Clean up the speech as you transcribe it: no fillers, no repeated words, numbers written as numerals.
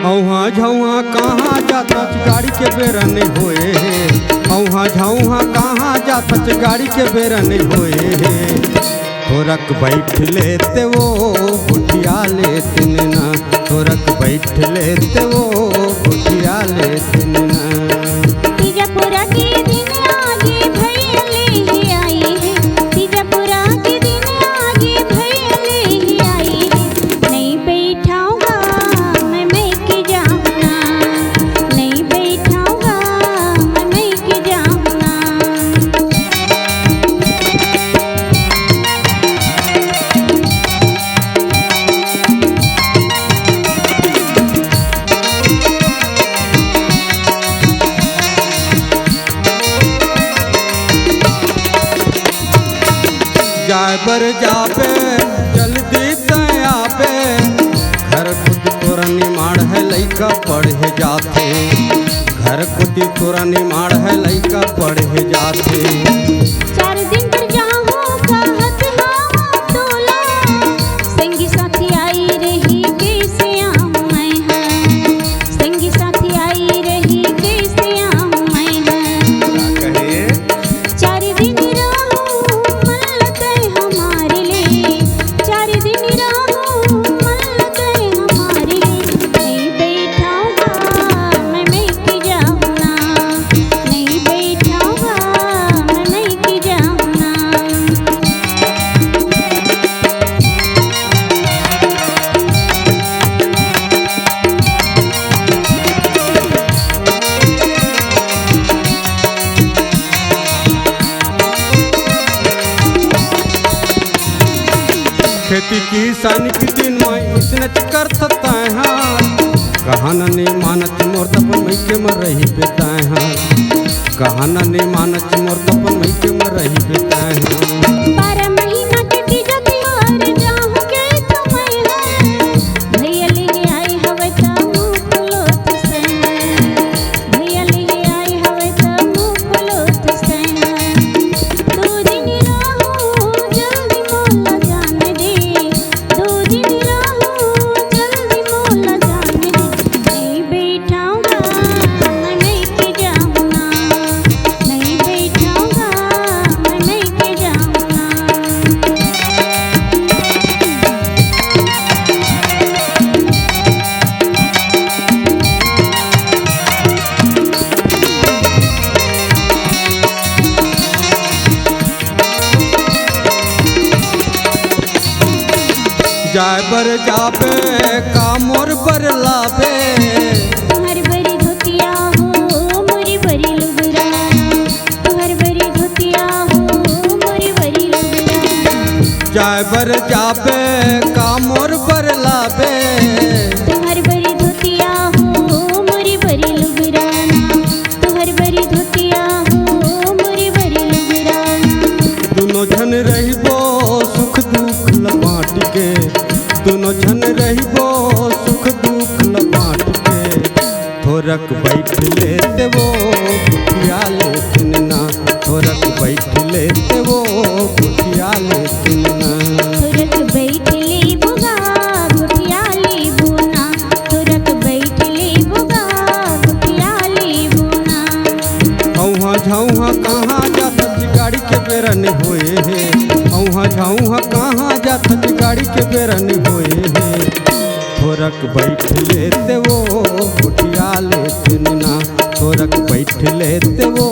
औहा झौहा कहाँ जाता गाड़ी के बेरा नहीं होए। औहा झौहा कहाँ जाता गाड़ी के बेरा नहीं होए। थोरक बैठ लेते वो गुठिया लेते ना। थोरक बैठ लेते वो गुठिया लेते ना। तीजापुरा के दिन आगे भैले ही आई है। तीजापुरा के दिन आगे भैले ही आई है। नहीं बैठाऊंगा मैं के जाऊंगा। नहीं बैठाऊंगा मैं के जाऊंगा। जाए बर जाबे जल्दी तयाबे। घर खुद तोरा निमाड़ है लइका पढ़े जाते। घर खुद तोरा निमाड़ है लइका पढ़े जाते। 4 दिन पर जाऊं कहत हवा तोला। संगी साथी आई रही कैसे आऊं मैं है। संगी साथी आई रही कैसे आऊं मैं है। कहे 4 दिन रहूं मन लगे हमारे लिए। 4 दिन रहूं मन लगे हमारे लिए। नहीं बैठाऊंगा मैं के जाऊंगा। नहीं बैठाऊंगा मैं के जाऊंगा। खेती किसानी के दिन में इतने कर सकता है। कहाँ न मानत मोर तपन मई के मर रही बेता है। कहाँ न मानत मोर तपन मई के मर रही बेता है। 12 महीना के तीजा त्योहार जाऊं के समय है। भैया ले आई हवे त मुँह फुलोत से। भैया ले आई हवे त मुँह फुलोत से। 2 दिन रहूं जल्दी मोला जाने दे। 2 दिन रहूं जल्दी मोला जाने दे। नहीं बैठाऊंगा मैं के जाऊंगा। नहीं बैठाऊंगा मैं के जाऊंगा। जाए बर जाबे का मोर बर लाबे। तुहर बरी धोतिया हो मोरी बरी लुगराना। तुहर बरी धोतिया हो मोरी बरी लुगराना। जाए बर जाबे का मोर बर लाबे। तुहर बरी धोतिया हो मोरी बरी लुगराना। तुहर बरी धोतिया हो मोरी बरी लुगराना। दोनों झन रहिबो सुख दुख लपाट के। दोनों झन रहिबो सुख दुख लपाट के। थोरक बैठ लेते वो गुठिया लेते ना। थोरक बैठ लेते वो गुठिया लेते ना। थोरक बैठ ले बुगा गुठिया ले बुना। थोरक बैठ ले बुगा गुठिया ले बुना। औहा झौहा कहाँ जाता गाड़ी के बेरा नहीं होए। औहा झौहा कहाँ जाता गाड़ी के बेरा नहीं होए। थोरक बैठ लेते वो गुठिया लेते ना। थोरक बैठ लेते वो